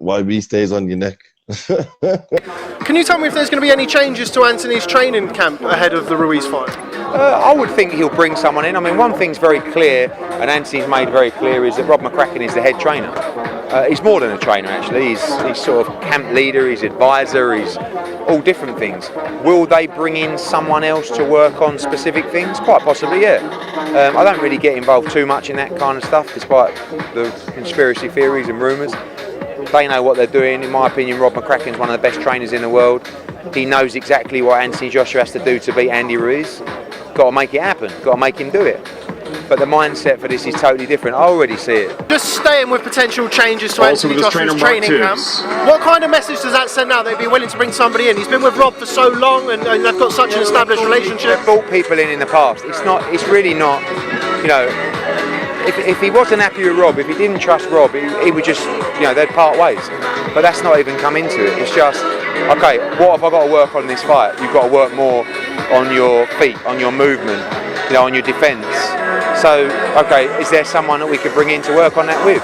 YB stays on your neck. Can you tell me if there's going to be any changes to Anthony's training camp ahead of the Ruiz fight? I would think he'll bring someone in. I mean, one thing's very clear, and Anthony's made very clear, is that Rob McCracken is the head trainer. He's more than a trainer, actually. He's sort of camp leader, he's advisor, he's all different things. Will they bring in someone else to work on specific things? Quite possibly, yeah. I don't really get involved too much in that kind of stuff, despite the conspiracy theories and rumours. They know what they're doing. In my opinion, Rob McCracken's one of the best trainers in the world. He knows exactly what Anthony Joshua has to do to beat Andy Ruiz. Got to make it happen. Got to make him do it. But the mindset for this is totally different. I already see it. Just staying with potential changes to Anthony Joshua's training camp, what kind of message does that send out? They'd be willing to bring somebody in. He's been with Rob for so long, and they've got such an established relationship. They've brought people in the past. It's really not, you know. If he wasn't happy with Rob, if he didn't trust Rob, he would just, you know, they'd part ways. But that's not even come into it. It's just, okay, what have I got to work on in this fight? You've got to work more on your feet, on your movement, you know, on your defence. So, okay, is there someone that we could bring in to work on that with?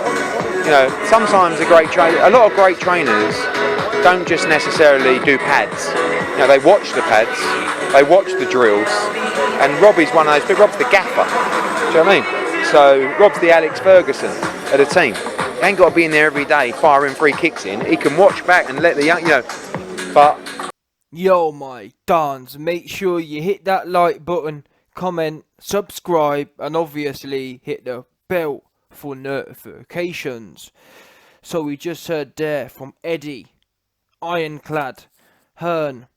You know, sometimes a lot of great trainers don't just necessarily do pads. You know, they watch the pads, they watch the drills, and Rob is one of those. But Rob's the gaffer. Do you know what I mean? So Rob's the Alex Ferguson of the team. He ain't got to be in there every day firing free kicks in. He can watch back and let the young, you know. But yo, my dons, make sure you hit that like button, comment, subscribe, and obviously hit the bell for notifications. So we just heard there from Eddie, Ironclad, Hearn.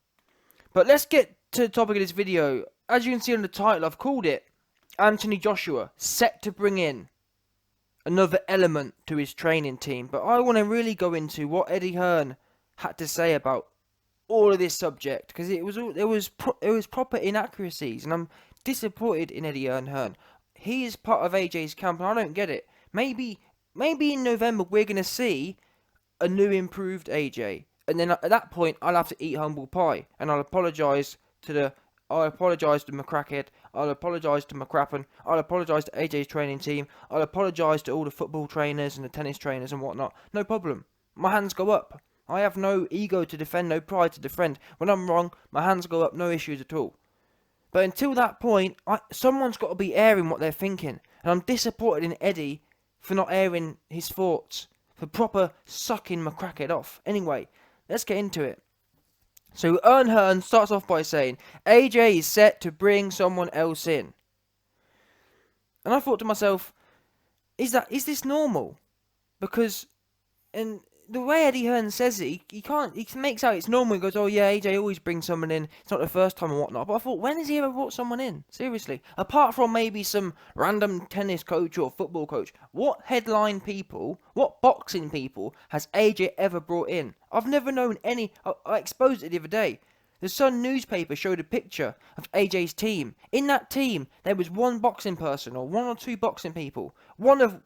But let's get to the topic of this video. As you can see on the title, I've called it Anthony Joshua set to bring in another element to his training team. But I want to really go into what Eddie Hearn had to say about all of this subject, because it was proper inaccuracies, and I'm disappointed in Eddie Hearn. He is part of AJ's camp, and I don't get it. Maybe in November we're gonna see a new, improved AJ, and then at that point I'll have to eat humble pie, and I'll apologise to McCracken, I'll apologise to McCracken, I'll apologise to AJ's training team, I'll apologise to all the football trainers and the tennis trainers and whatnot. No problem. My hands go up. I have no ego to defend, no pride to defend. When I'm wrong, my hands go up, no issues at all. But until that point, someone's got to be airing what they're thinking. And I'm disappointed in Eddie for not airing his thoughts, for proper sucking McCracken off. Anyway, let's get into it. So Hearn starts off by saying, AJ is set to bring someone else in. And I thought to myself, is this normal? Because, and the way Eddie Hearn says it, he makes out it's normal. He goes, oh yeah, AJ always brings someone in. It's not the first time and whatnot. But I thought, when has he ever brought someone in? Seriously. Apart from maybe some random tennis coach or football coach. What headline people, what boxing people has AJ ever brought in? I've never known any. I exposed it the other day. The Sun newspaper showed a picture of AJ's team. In that team, there was one boxing person, or one or two boxing people. One of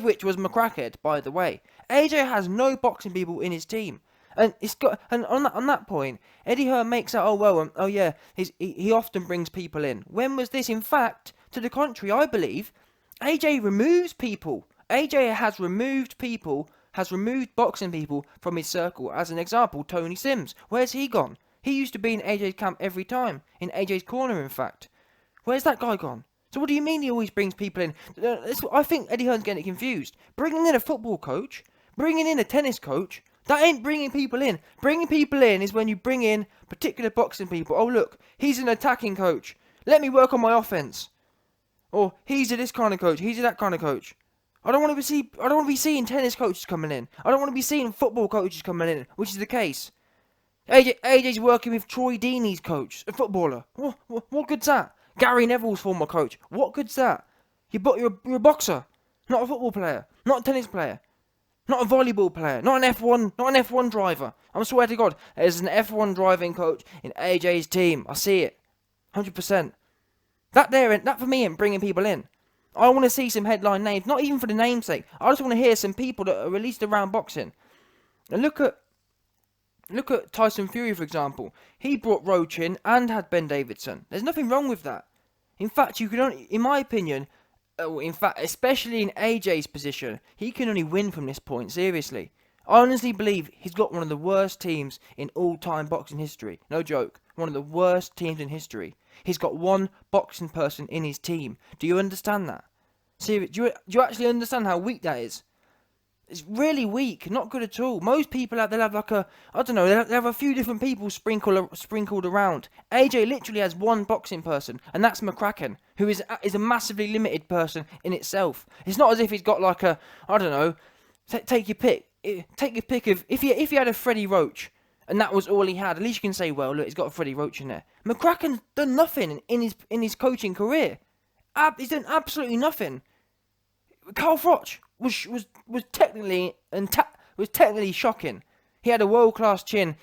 which was McCracken, by the way. AJ has no boxing people in his team, and on that point, Eddie Hearn makes out, he often brings people in. When was this? In fact, to the contrary, I believe AJ removes people. AJ has removed people, has removed boxing people from his circle. As an example, Tony Sims. Where's he gone? He used to be in AJ's camp every time. In AJ's corner, in fact. Where's that guy gone? So what do you mean he always brings people in? I think Eddie Hearn's getting it confused. Bringing in a football coach, bringing in a tennis coach, that ain't bringing people in. Bringing people in is when you bring in particular boxing people. Oh look, he's an attacking coach. Let me work on my offense. Or he's a this kind of coach, he's a that kind of coach. I don't want to be seeing tennis coaches coming in. I don't want to be seeing football coaches coming in, which is the case. AJ's working with Troy Deeney's coach, a footballer. What good's that? Gary Neville's former coach. What good's that? You're a boxer, not a football player, not a tennis player, not a volleyball player, not an F1 driver. I swear to God, there's an F1 driving coach in AJ's team. I see it, 100%. That for me ain't bringing people in. I want to see some headline names, not even for the name's sake. I just want to hear some people that are released around boxing. And look at Tyson Fury, for example. He brought Roach in and had Ben Davidson. There's nothing wrong with that. In fact, you can only, in my opinion, especially in AJ's position, he can only win from this point, seriously. I honestly believe he's got one of the worst teams in all-time boxing history. No joke. One of the worst teams in history. He's got one boxing person in his team. Do you understand that? Seriously, do you actually understand how weak that is? It's really weak, not good at all. Most people they'll have like a, I don't know, they'll have a few different people sprinkled around. AJ literally has one boxing person, and that's McCracken, who is a massively limited person in itself. It's not as if he's got like a, I don't know, take your pick. Take your pick of, if he had a Freddie Roach, and that was all he had, at least you can say, well, look, he's got a Freddie Roach in there. McCracken's done nothing in his coaching career. He's done absolutely nothing. Carl Froch was technically shocking. He had a world-class chin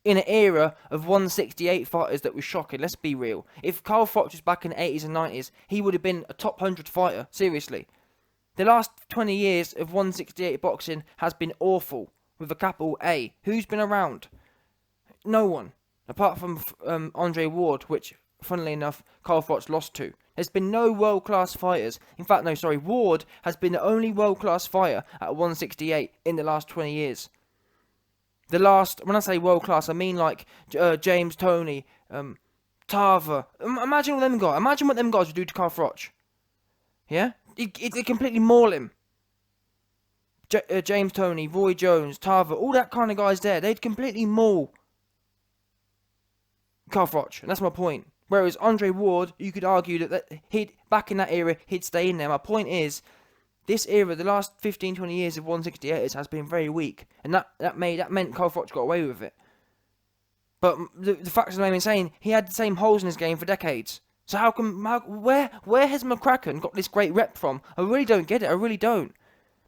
in an era of 168 fighters that was shocking. Let's be real. If Carl Froch was back in the 80s and 90s, he would have been a top 100 fighter. Seriously. The last 20 years of 168 boxing has been awful, with a capital A. Who's been around? No one. Apart from Andre Ward, which, funnily enough, Carl Froch lost to. There's been no world-class fighters. In fact, no, sorry, Ward has been the only world-class fighter at 168 in the last 20 years. The last, when I say world-class, I mean like James Toney, Tarver. Imagine all them guys. Imagine what them guys would do to Carl Froch. Yeah? They completely maul him. James Toney, Roy Jones, Tarver, all that kind of guys there. They'd completely maul Carl Froch, and that's my point. Whereas Andre Ward, you could argue that he'd back in that era, he'd stay in there. My point is, this era, the last 15, 20 years of 168ers has been very weak, and that meant Carl Froch got away with it. But the fact of the matter saying, he had the same holes in his game for decades. So where has McCracken got this great rep from? I really don't get it. I really don't.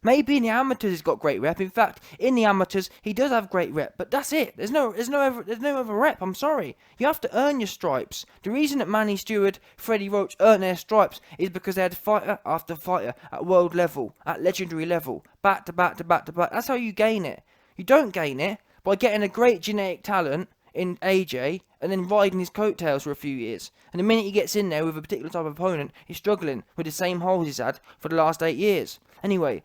Maybe in the amateurs he's got great rep. In fact, in the amateurs he does have great rep, but that's it. There's no other rep. I'm sorry. You have to earn your stripes. The reason that Manny Stewart, Freddie Roach earned their stripes is because they had fighter after fighter at world level, at legendary level, back to back to back to back. That's how you gain it. You don't gain it by getting a great genetic talent in AJ and then riding his coattails for a few years. And the minute he gets in there with a particular type of opponent, he's struggling with the same holes he's had for the last 8 years. Anyway,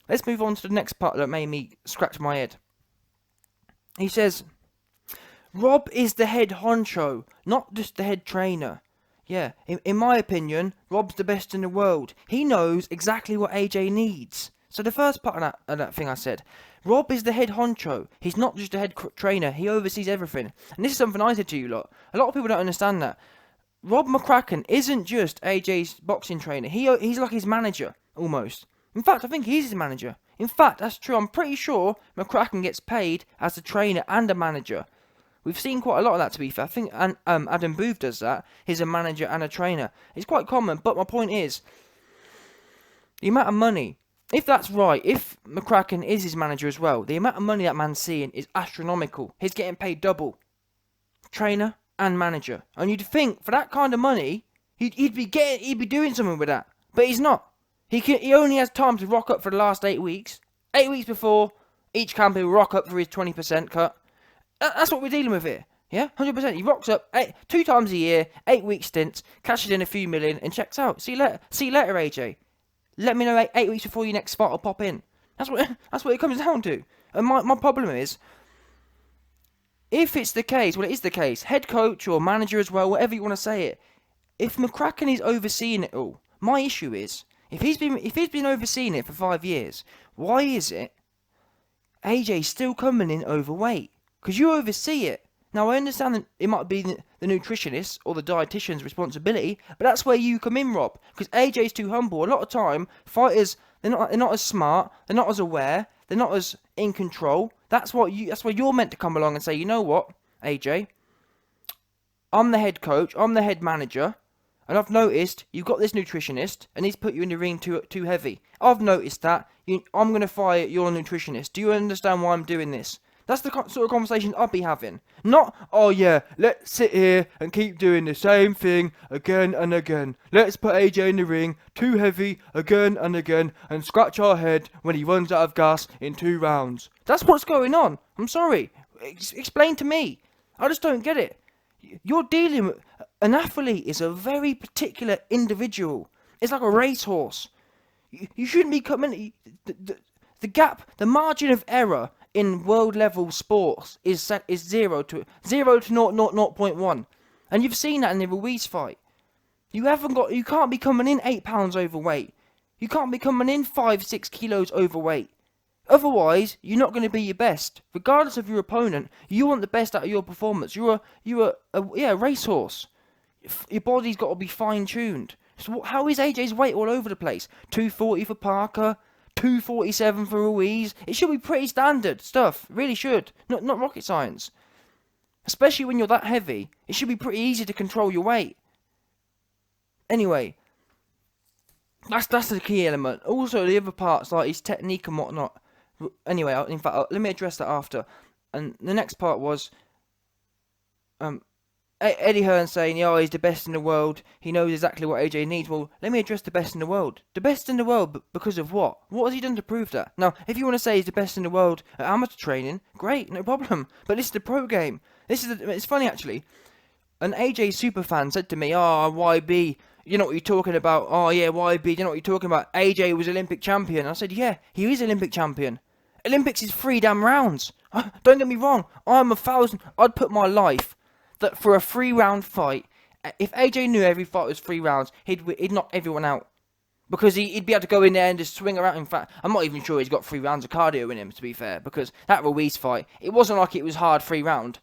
let's move on to the next part that made me scratch my head. He says, Rob is the head honcho, not just the head trainer. Yeah, in my opinion, Rob's the best in the world. He knows exactly what AJ needs. So the first part of that thing I said, Rob is the head honcho. He's not just a head trainer. He oversees everything. And this is something I said to you lot. A lot of people don't understand that. Rob McCracken isn't just AJ's boxing trainer. He's like his manager, almost. In fact, I think he's his manager. In fact, that's true. I'm pretty sure McCracken gets paid as a trainer and a manager. We've seen quite a lot of that, to be fair. I think Adam Booth does that. He's a manager and a trainer. It's quite common, but my point is, the amount of money, if that's right, if McCracken is his manager as well, the amount of money that man's seeing is astronomical. He's getting paid double. Trainer and manager. And you'd think, for that kind of money, he'd be doing something with that. But he's not. He only has time to rock up for the last 8 weeks. 8 weeks before, each camper will rock up for his 20% cut. That's what we're dealing with here. Yeah, 100%. He rocks up 2 times a year, 8-week stints, cashes in a few million, and checks out. See you later, AJ. Let me know 8 weeks before your next fight will pop in. That's what it comes down to. And my problem is, if it's the case, well, it is the case, head coach or manager as well, whatever you want to say it, if McCracken is overseeing it all, my issue is, if he's been overseeing it for 5 years, why is it AJ's still coming in overweight? Because you oversee it. Now, I understand that it might be the nutritionist or the dietitian's responsibility, but that's where you come in, Rob. Because AJ's too humble. A lot of time, fighters, they're not as smart, they're not as aware, they're not as in control. That's where you're meant to come along and say, you know what, AJ, I'm the head coach, I'm the head manager, and I've noticed you've got this nutritionist, and he's put you in the ring too heavy. I've noticed that. I'm going to fire your nutritionist. Do you understand why I'm doing this? That's the sort of conversation I'd be having. Not, oh yeah, let's sit here and keep doing the same thing again and again. Let's put AJ in the ring, too heavy, again and again, and scratch our head when he runs out of gas in 2 rounds. That's what's going on. I'm sorry. Explain to me. I just don't get it. You're dealing with... An athlete is a very particular individual. It's like a racehorse. You shouldn't be coming... The gap, the margin of error in world level sports is 0 to 0.1, and you've seen that in the Ruiz fight. You can't be coming in 8 pounds overweight. You can't be coming in 5-6 kilos overweight. Otherwise, you're not going to be your best. Regardless of your opponent, you want the best out of your performance. You're a racehorse. Your body's got to be fine-tuned. So how is AJ's weight all over the place? 240 for Parker, 247 for Ruiz. It should be pretty standard stuff. Really should. Not rocket science. Especially when you're that heavy. It should be pretty easy to control your weight. Anyway, that's the key element. Also, the other parts, like his technique and whatnot. Anyway, in fact, let me address that after. And the next part was Eddie Hearn saying, he's the best in the world. He knows exactly what AJ needs. Well, let me address the best in the world. The best in the world because of what? What has he done to prove that? Now, if you want to say he's the best in the world at amateur training, great, no problem. But this is the pro game. It's funny, actually. An AJ superfan said to me, YB, you know what you're talking about. Oh, yeah, YB, you know what you're talking about. AJ was Olympic champion. I said, yeah, he is Olympic champion. Olympics is 3 damn rounds. Don't get me wrong. I'd put my life that for a 3-round fight, if AJ knew every fight was 3 rounds, he'd knock everyone out. Because he'd be able to go in there and just swing around. In fact, I'm not even sure he's got 3 rounds of cardio in him, to be fair. Because that Ruiz fight, it wasn't like it was hard 3 round.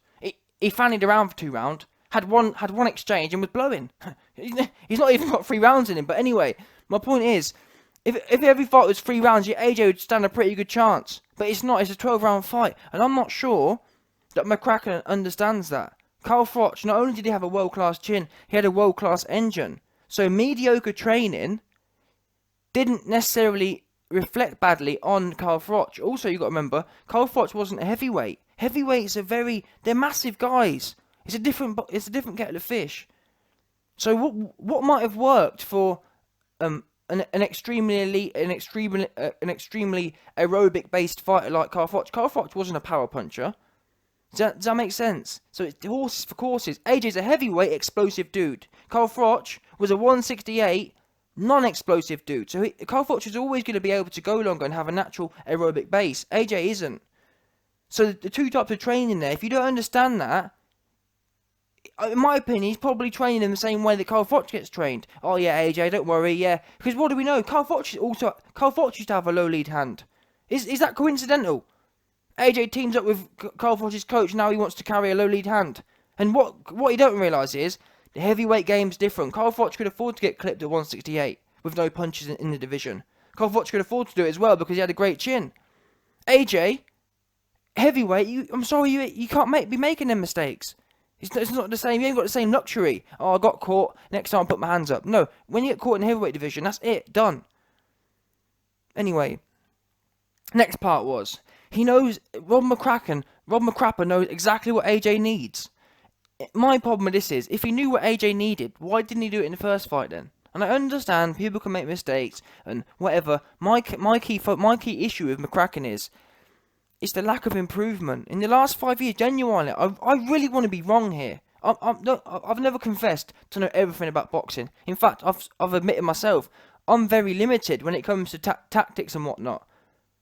He fannied around for 2 rounds, had one exchange and was blowing. He's not even got 3 rounds in him. But anyway, my point is, if every fight was 3 rounds, AJ would stand a pretty good chance. But it's not. It's a 12-round fight. And I'm not sure that McCracken understands that. Carl Froch, not only did he have a world-class chin, he had a world-class engine. So mediocre training didn't necessarily reflect badly on Carl Froch. Also, you've got to remember, Carl Froch wasn't a heavyweight. Heavyweights they're massive guys. It's a different kettle of fish. So what might have worked for an extremely elite, an extremely aerobic-based fighter like Carl Froch? Carl Froch wasn't a power puncher. Does that make sense? So it's horses for courses. AJ's a heavyweight, explosive dude. Carl Froch was a 168 non-explosive dude. So Carl Froch is always going to be able to go longer and have a natural aerobic base. AJ isn't. So the 2 types of training there, if you don't understand that, in my opinion, he's probably training in the same way that Carl Froch gets trained. Oh yeah, AJ, don't worry, yeah. Because what do we know? Carl Froch used to have a low lead hand. Is that coincidental? AJ teams up with Carl Froch's coach, now he wants to carry a low lead hand. And what you don't realise is, the heavyweight game's different. Carl Froch could afford to get clipped at 168, with no punches in the division. Carl Froch could afford to do it as well, because he had a great chin. AJ, heavyweight, I'm sorry, you can't be making them mistakes. It's not the same, you ain't got the same luxury. Oh, I got caught, next time I put my hands up. No, when you get caught in the heavyweight division, that's it, done. Anyway, next part was, he knows, Rob McCracken knows exactly what AJ needs. My problem with this is, if he knew what AJ needed, why didn't he do it in the first fight then? And I understand people can make mistakes and whatever. My key issue with McCracken is the lack of improvement. In the last 5 years, genuinely, I really want to be wrong here. I've never confessed to know everything about boxing. In fact, I've admitted myself, I'm very limited when it comes to tactics and whatnot.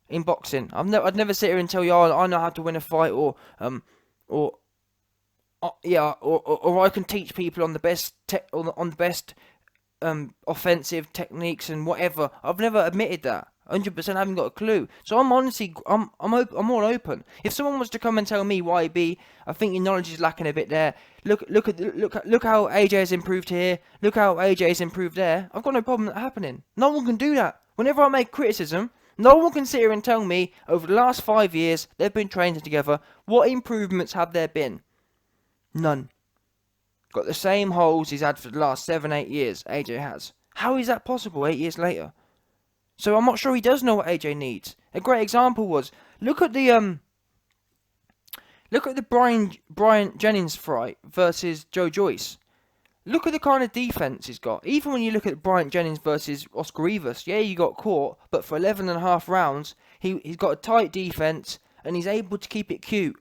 In boxing, I'd never sit here and tell you, I know how to win a fight, or I can teach people on the best offensive techniques and whatever. I've never admitted that. 100%, I haven't got a clue. So I'm honestly, I'm all open. If someone was to come and tell me, YB, I think your knowledge is lacking a bit there. Look how AJ has improved here. Look how AJ has improved there. I've got no problem with that happening. No one can do that. Whenever I make criticism, no one can sit here and tell me, over the last 5 years, they've been training together, what improvements have there been? None. Got the same holes he's had for the last 7-8 years, AJ has. How is that possible 8 years later? So I'm not sure he does know what AJ needs. A great example was, look at the Brian Jennings fight versus Joe Joyce. Look at the kind of defense he's got. Even when you look at Brian Jennings versus Oscar Rivas, yeah, you got caught, but for 11.5 rounds, he's got a tight defense and he's able to keep it cute.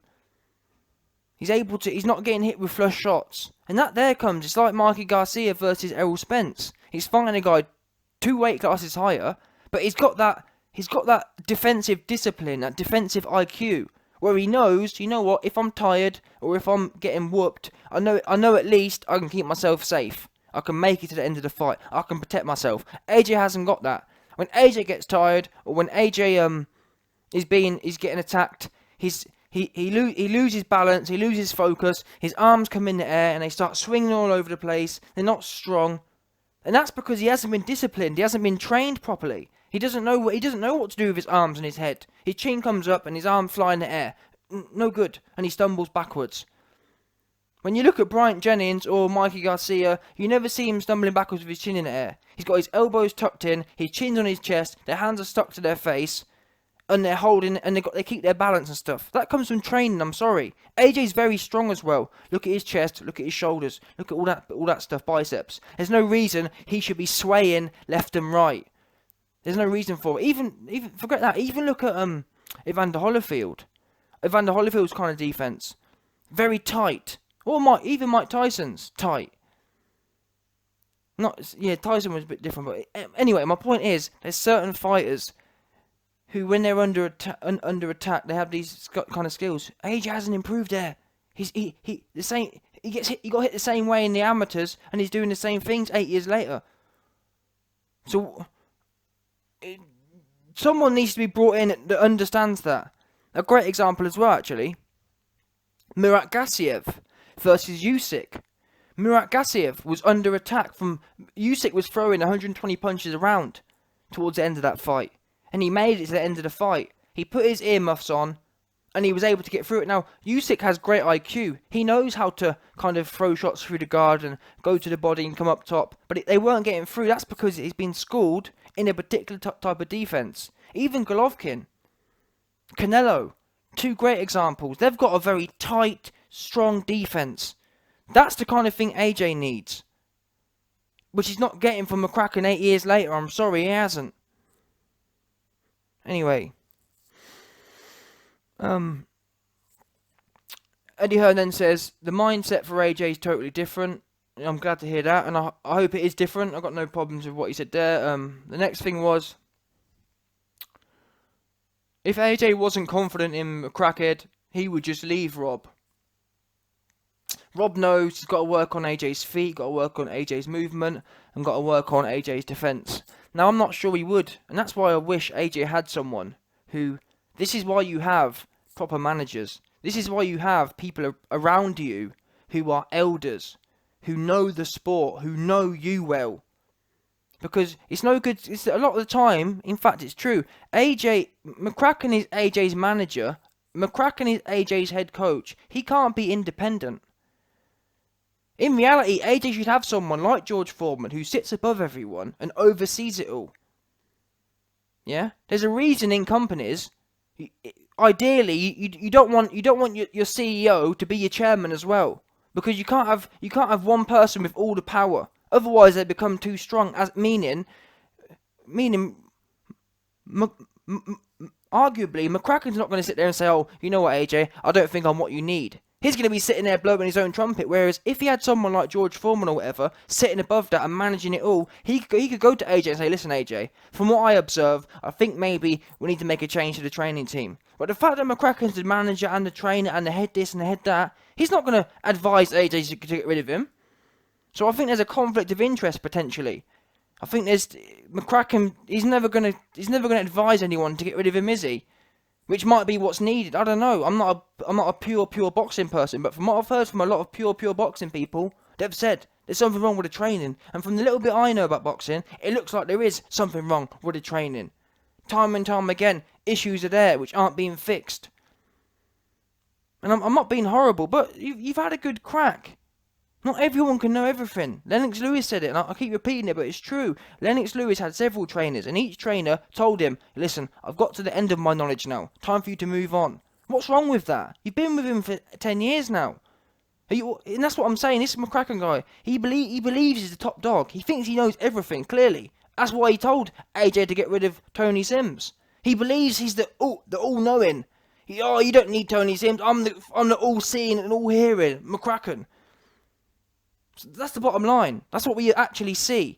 He's not getting hit with flush shots. And that there comes, it's like Mikey Garcia versus Errol Spence. He's fighting a guy 2 weight classes higher, but he's got that defensive discipline, that defensive IQ. where he knows, you know what, if I'm tired or if I'm getting whooped, I know at least I can keep myself safe. I can make it to the end of the fight. I can protect myself. AJ hasn't got that. When AJ gets tired, or when AJ is getting attacked, he loses balance, he loses focus, his arms come in the air and they start swinging all over the place. They're not strong. And that's because he hasn't been disciplined, he hasn't been trained properly. He doesn't know what to do with his arms and his head. His chin comes up and his arms fly in the air. No good. And he stumbles backwards. When you look at Bryant Jennings or Mikey Garcia, you never see him stumbling backwards with his chin in the air. He's got his elbows tucked in, his chin's on his chest, their hands are stuck to their face, and they're holding, and they keep their balance and stuff. That comes from training, I'm sorry. AJ's very strong as well. Look at his chest, look at his shoulders, look at all that stuff, biceps. There's no reason he should be swaying left and right. There's no reason for it. Even forget that. Even look at Evander Holyfield. Evander Holyfield's kind of defense, very tight. Or even Mike Tyson's tight. Tyson was a bit different, but anyway, my point is, there's certain fighters who, when they're under attack, they have these kind of skills. AJ hasn't improved there. He got hit the same way in the amateurs, and he's doing the same things 8 years later. So someone needs to be brought in that understands that. A great example as well, actually. Murat Gassiev versus Usyk. Murat Gassiev was under attack from... Usyk was throwing 120 punches around towards the end of that fight. And he made it to the end of the fight. He put his earmuffs on and he was able to get through it. Now, Usyk has great IQ. He knows how to kind of throw shots through the guard and go to the body and come up top. But they weren't getting through. That's because he's been schooled in a particular type of defense. Even Golovkin, Canelo, two great examples. They've got a very tight, strong defense. That's the kind of thing AJ needs, which he's not getting from McCracken 8 years later. I'm sorry, he hasn't. Anyway, Eddie Hearn then says the mindset for AJ is totally different. I'm glad to hear that, and I hope it is different. I've got no problems with what he said there. The next thing was, if AJ wasn't confident in McCracken, he would just leave Rob. Rob knows he's got to work on AJ's feet, got to work on AJ's movement, and got to work on AJ's defence. Now, I'm not sure he would, and that's why I wish AJ had someone who... This is why you have proper managers. This is why you have people around you who are elders, who know the sport, who know you well. Because it's no good... a lot of the time, in fact, it's true. McCracken is AJ's manager. McCracken is AJ's head coach. He can't be independent. In reality, AJ should have someone like George Foreman who sits above everyone and oversees it all. Yeah? There's a reason in companies, ideally, you don't want your CEO to be your chairman as well. Because you can't have one person with all the power. Otherwise they become too strong, meaning arguably McCracken's not going to sit there and say, oh, you know what, AJ, I don't think I'm what you need. He's going to be sitting there blowing his own trumpet, whereas if he had someone like George Foreman or whatever, sitting above that and managing it all, he could go to AJ and say, listen AJ, from what I observe, I think maybe we need to make a change to the training team. But the fact that McCracken's the manager and the trainer and the head this and the head that, he's not going to advise AJ to get rid of him. So I think there's a conflict of interest potentially. I think there's McCracken, he's never going to advise anyone to get rid of him, is he? Which might be what's needed. I don't know. I'm not a pure boxing person, but from what I've heard from a lot of pure boxing people, they've said there's something wrong with the training. And from the little bit I know about boxing, it looks like there is something wrong with the training. Time and time again, issues are there which aren't being fixed. And I'm not being horrible, but you've had a good crack. Not everyone can know everything. Lennox Lewis said it, and I keep repeating it, but it's true. Lennox Lewis had several trainers, and each trainer told him, listen, I've got to the end of my knowledge now. Time for you to move on. What's wrong with that? You've been with him for 10 years now. And that's what I'm saying. This McCracken guy, he believes he's the top dog. He thinks he knows everything, clearly. That's why he told AJ to get rid of Tony Sims. He believes he's the all-knowing. You don't need Tony Sims. I'm the all-seeing and all-hearing McCracken. So that's the bottom line. That's what we actually see.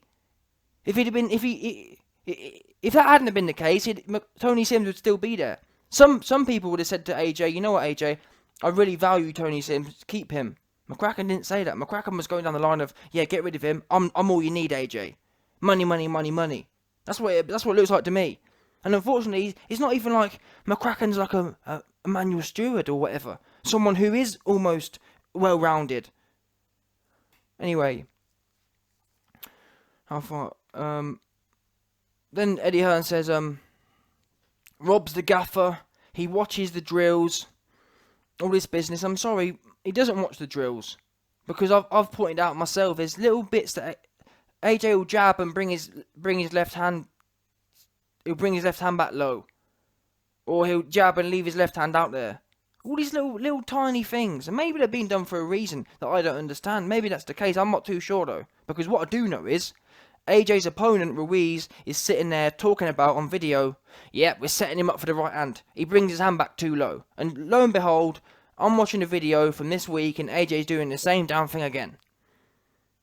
If that hadn't been the case, Tony Sims would still be there. Some people would have said to AJ, you know what, AJ, I really value Tony Sims, keep him. McCracken didn't say that. McCracken was going down the line of, yeah, get rid of him. I'm all you need, AJ. Money, money, money, money. That's what it looks like to me. And unfortunately, it's not even like McCracken's like a manual steward or whatever. Someone who is almost well-rounded. Anyway, how far? Then Eddie Hearn says, Rob's the gaffer. He watches the drills. All this business. I'm sorry, he doesn't watch the drills, because I've pointed out myself. There's little bits that AJ will jab and bring his left hand. He'll bring his left hand back low, or he'll jab and leave his left hand out there. All these little tiny things, and maybe they're being done for a reason that I don't understand. Maybe that's the case. I'm not too sure though, because what I do know is AJ's opponent Ruiz is sitting there talking about on video, yep, we're setting him up for the right hand. He brings his hand back too low, and lo and behold, I'm watching a video from this week, and AJ's doing the same damn thing again.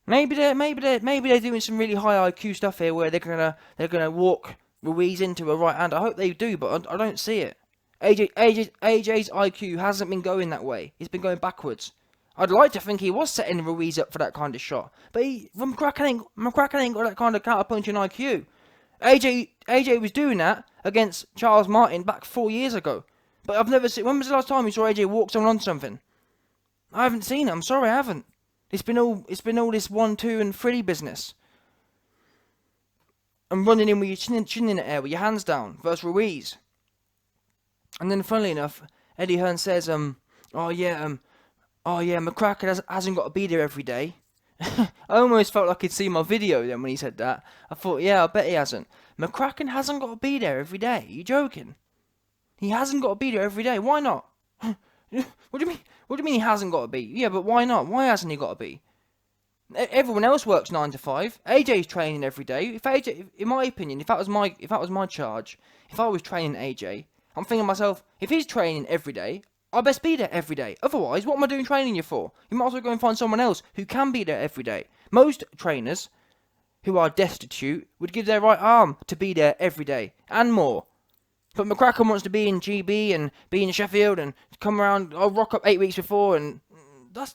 Maybe they're doing some really high IQ stuff here, where they're gonna walk Ruiz into a right hand. I hope they do, but I don't see it. AJ's IQ hasn't been going that way. He's been going backwards. I'd like to think he was setting Ruiz up for that kind of shot, but McCracken ain't got that kind of counter-punching IQ. AJ was doing that against Charles Martin back 4 years ago, but I've never seen. When was the last time you saw AJ walk someone on something? I haven't seen it. I'm sorry, I haven't. It's been all this 1, 2, and 3 business, and running in with your chin in the air with your hands down versus Ruiz. And then, funnily enough, Eddie Hearn says, oh yeah, McCracken hasn't got to be there every day. I almost felt like he'd seen my video then when he said that. I thought, yeah, I bet he hasn't. McCracken hasn't got to be there every day. Are you joking? He hasn't got to be there every day. Why not? What do you mean? What do you mean he hasn't got to be? Yeah, but why not? Why hasn't he got to be? Everyone else works 9 to 5. AJ's training every day. If AJ, in my opinion, if that was my charge, if I was training AJ, I'm thinking to myself, if he's training every day, I best be there every day. Otherwise, what am I doing training you for? You might as well go and find someone else who can be there every day. Most trainers who are destitute would give their right arm to be there every day and more. But McCracken wants to be in GB and be in Sheffield and come around. I'll rock up 8 weeks before, and that's,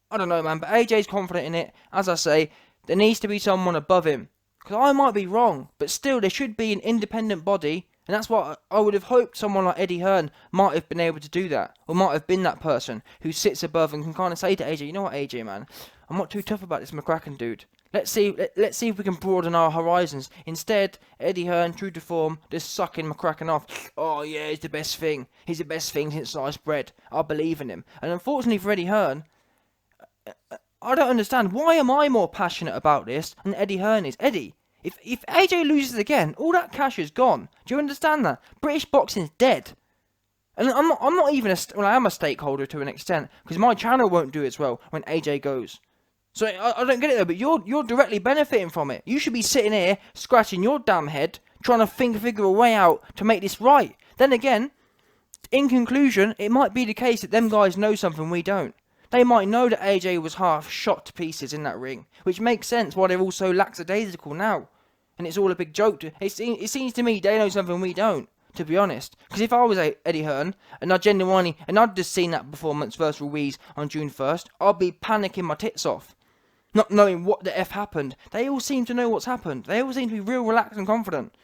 I don't know, man. But AJ's confident in it. As I say, there needs to be someone above him, because I might be wrong, but still there should be an independent body. And that's what I would have hoped someone like Eddie Hearn might have been able to do that. Or might have been that person who sits above and can kind of say to AJ, you know what, AJ, man, I'm not too tough about this McCracken dude. Let's see if we can broaden our horizons. Instead, Eddie Hearn, true to form, just sucking McCracken off. Oh yeah, he's the best thing. He's the best thing since sliced bread. I believe in him. And unfortunately for Eddie Hearn, I don't understand. Why am I more passionate about this than Eddie Hearn is? Eddie, if AJ loses again, all that cash is gone. Do you understand that? British boxing's dead. And I'm not even I am a stakeholder to an extent, because my channel won't do as well when AJ goes. So I don't get it though, but you're directly benefiting from it. You should be sitting here scratching your damn head, trying to figure a way out to make this right. Then again, in conclusion, it might be the case that them guys know something we don't. They might know that AJ was half shot to pieces in that ring, which makes sense why they're all so lackadaisical now. And it's all a big joke. It seems to me they know something we don't, to be honest. Because if I was Eddie Hearn, and I'd just seen that performance versus Ruiz on June 1st, I'd be panicking my tits off. Not knowing what the F happened. They all seem to know what's happened. They all seem to be real relaxed and confident.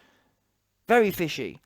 Very fishy.